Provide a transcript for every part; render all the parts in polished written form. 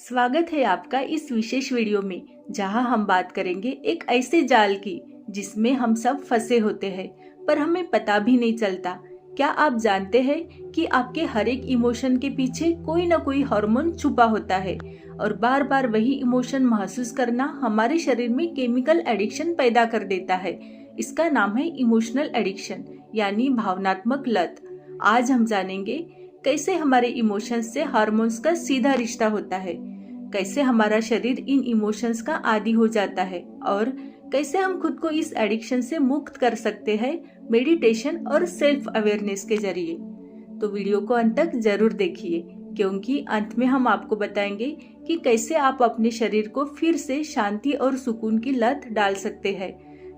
स्वागत है आपका इस विशेष वीडियो में, जहां हम बात करेंगे एक ऐसे जाल की जिसमें हम सब फंसे होते हैं पर हमें पता भी नहीं चलता। क्या आप जानते हैं कि आपके हर एक इमोशन के पीछे कोई ना कोई हार्मोन छुपा होता है और बार बार वही इमोशन महसूस करना हमारे शरीर में केमिकल एडिक्शन पैदा कर देता है। इसका नाम है इमोशनल एडिक्शन यानी भावनात्मक लत। आज हम जानेंगे कैसे हमारे इमोशंस से हार्मोन्स का सीधा रिश्ता होता है, कैसे हमारा शरीर इन इमोशंस का आदी हो जाता है और कैसे हम खुद को इस एडिक्शन से मुक्त कर सकते हैं मेडिटेशन और सेल्फ अवेयरनेस के जरिए। तो वीडियो को अंत तक जरूर देखिए, क्योंकि अंत में हम आपको बताएंगे कि कैसे आप अपने शरीर को फिर से शांति और सुकून की लत डाल सकते हैं।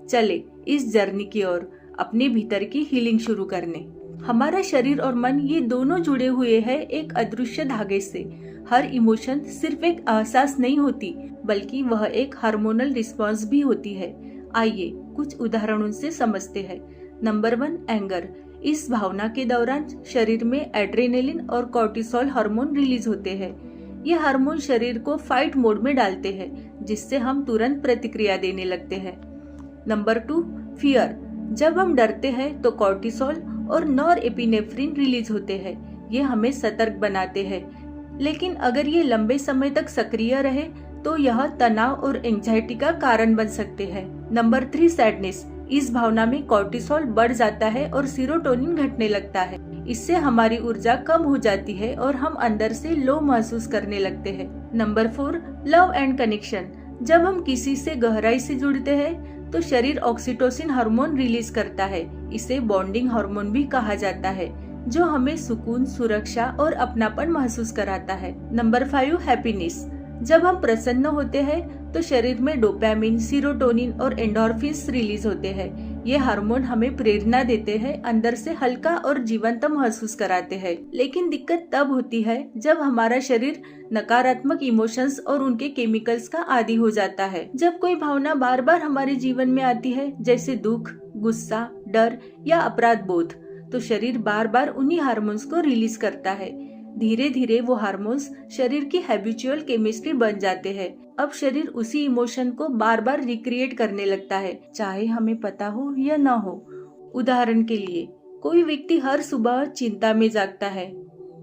चले इस जर्नी की ओर अपने भीतर की हीलिंग शुरू करने। हमारा शरीर और मन ये दोनों जुड़े हुए हैं एक अदृश्य धागे से। हर इमोशन सिर्फ एक एहसास नहीं होती, बल्कि वह एक हार्मोनल रिस्पॉन्स भी होती है। आइए कुछ उदाहरणों से समझते हैं। Number 1, anger. इस भावना के दौरान शरीर में एड्रेनलिन और कॉर्टिसोल हार्मोन रिलीज होते हैं। ये हार्मोन शरीर को फाइट मोड में डालते हैं, जिससे हम तुरंत प्रतिक्रिया देने लगते हैं। Number 2, fear. जब हम डरते हैं तो कॉर्टिसोल और नॉरएपिनेफ्रिन रिलीज होते हैं। ये हमें सतर्क बनाते हैं, लेकिन अगर ये लंबे समय तक सक्रिय रहे तो यह तनाव और एंजाइटी का कारण बन सकते हैं। Number 3, sadness. इस भावना में कॉर्टिसोल बढ़ जाता है और सीरोटोनिन घटने लगता है। इससे हमारी ऊर्जा कम हो जाती है और हम अंदर से लो महसूस करने लगते हैं। Number 4, love and connection. जब हम किसी से गहराई से जुड़ते हैं तो शरीर ऑक्सीटोसिन हार्मोन रिलीज करता है। इसे बॉन्डिंग हार्मोन भी कहा जाता है, जो हमें सुकून, सुरक्षा और अपनापन महसूस कराता है। Number 5, happiness. जब हम प्रसन्न होते हैं तो शरीर में डोपामिन, सीरोटोनिन और एंडोर्फिन्स रिलीज होते हैं। ये हार्मोन हमें प्रेरणा देते हैं, अंदर से हल्का और जीवंत महसूस कराते हैं। लेकिन दिक्कत तब होती है जब हमारा शरीर नकारात्मक इमोशंस और उनके केमिकल्स का आदी हो जाता है। जब कोई भावना बार बार हमारे जीवन में आती है, जैसे दुख, गुस्सा, डर या अपराध बोध, तो शरीर बार बार उन्हीं हार्मोन्स को रिलीज करता है। धीरे धीरे वो हार्मोन्स शरीर की हैबिचुअल केमिस्ट्री बन जाते हैं। अब शरीर उसी इमोशन को बार बार रिक्रिएट करने लगता है, चाहे हमें पता हो या न हो। उदाहरण के लिए, कोई व्यक्ति हर सुबह चिंता में जागता है।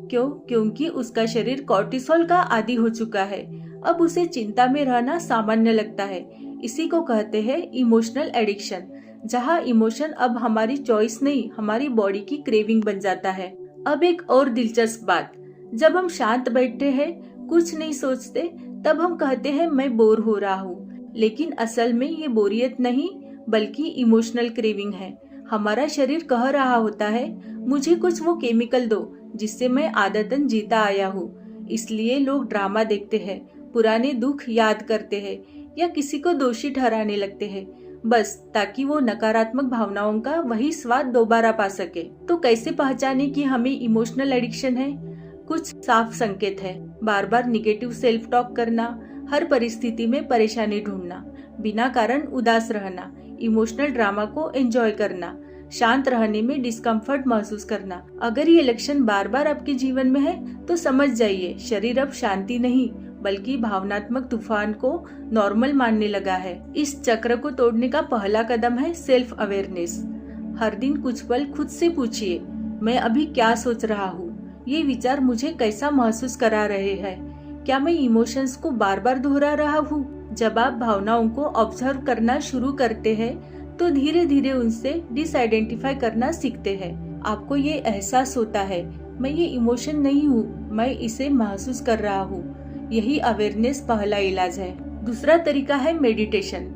क्यों? क्योंकि उसका शरीर कॉर्टिसोल का आदी हो चुका है। अब उसे चिंता में रहना सामान्य लगता है। इसी को कहते हैं इमोशनल एडिक्शन, जहाँ इमोशन अब हमारी चॉइस नहीं, हमारी बॉडी की क्रेविंग बन जाता है। अब एक और दिलचस्प बात, जब हम शांत बैठते हैं, कुछ नहीं सोचते, तब हम कहते हैं मैं बोर हो रहा हूँ, लेकिन असल में ये बोरियत नहीं बल्कि इमोशनल क्रेविंग है। हमारा शरीर कह रहा होता है मुझे कुछ वो केमिकल दो जिससे मैं आदतन जीता आया हूँ। इसलिए लोग ड्रामा देखते हैं, पुराने दुख याद करते हैं या किसी को दोषी ठहराने लगते हैं, बस ताकि वो नकारात्मक भावनाओं का वही स्वाद दोबारा पा सके। तो कैसे पहचाने कि हमें इमोशनल एडिक्शन है? कुछ साफ संकेत है। बार बार निगेटिव सेल्फ टॉक करना, हर परिस्थिति में परेशानी ढूंढना, बिना कारण उदास रहना, इमोशनल ड्रामा को एंजॉय करना, शांत रहने में डिस्कम्फर्ट महसूस करना। अगर ये लक्षण बार बार आपके जीवन में है तो समझ जाइए शरीर अब शांति नहीं बल्कि भावनात्मक तूफान को नॉर्मल मानने लगा है। इस चक्र को तोड़ने का पहला कदम है सेल्फ अवेयरनेस। हर दिन कुछ पल खुद से पूछिए, मैं अभी क्या सोच रहा हूँ? ये विचार मुझे कैसा महसूस करा रहे हैं? क्या मैं इमोशंस को बार बार दोहरा रहा हूँ? जब आप भावनाओं को ऑब्जर्व करना शुरू करते हैं तो धीरे धीरे उनसे डिसआइडेंटिफाई करना सीखते हैं। आपको ये एहसास होता है मैं ये इमोशन नहीं हूँ, मैं इसे महसूस कर रहा हूँ। यही अवेयरनेस पहला इलाज है। दूसरा तरीका है मेडिटेशन।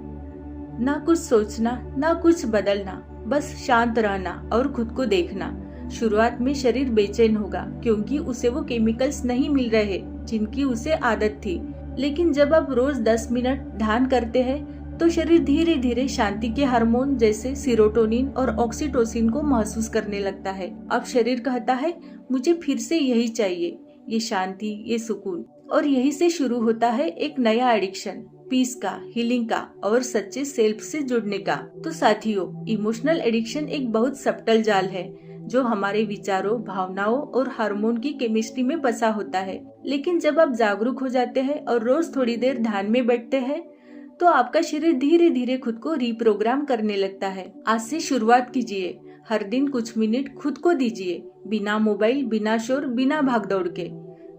ना कुछ सोचना, ना कुछ बदलना, बस शांत रहना और खुद को देखना। शुरुआत में शरीर बेचैन होगा क्योंकि उसे वो केमिकल्स नहीं मिल रहे जिनकी उसे आदत थी, लेकिन जब आप रोज 10 मिनट ध्यान करते हैं तो शरीर धीरे धीरे शांति के हार्मोन जैसे सीरोटोनिन और ऑक्सीटोसिन को महसूस करने लगता है। अब शरीर कहता है मुझे फिर से यही चाहिए, ये शांति, ये सुकून। और यही से शुरू होता है एक नया एडिक्शन, पीस का, हीलिंग का और सच्चे सेल्फ से जुड़ने का। तो साथियों, इमोशनल एडिक्शन एक बहुत सब्टल जाल है जो हमारे विचारों, भावनाओं और हार्मोन की केमिस्ट्री में बसा होता है। लेकिन जब आप जागरूक हो जाते हैं और रोज थोड़ी देर ध्यान में बैठते हैं, तो आपका शरीर धीरे धीरे खुद को रीप्रोग्राम करने लगता है। आज से शुरुआत कीजिए। हर दिन कुछ मिनट खुद को दीजिए, बिना मोबाइल, बिना शोर, बिना भागदौड़ के।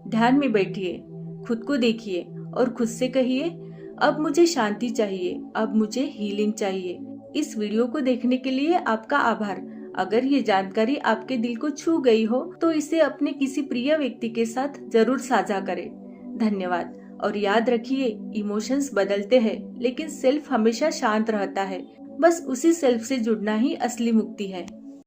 ध्यान में बैठिए, खुद को देखिए और खुद से कहिए, अब मुझे शांति चाहिए, अब मुझे हीलिंग चाहिए। इस वीडियो को देखने के लिए आपका आभार। अगर ये जानकारी आपके दिल को छू गई हो तो इसे अपने किसी प्रिय व्यक्ति के साथ जरूर साझा करें। धन्यवाद। और याद रखिए, इमोशंस बदलते हैं लेकिन सेल्फ हमेशा शांत रहता है। बस उसी सेल्फ से जुड़ना ही असली मुक्ति है।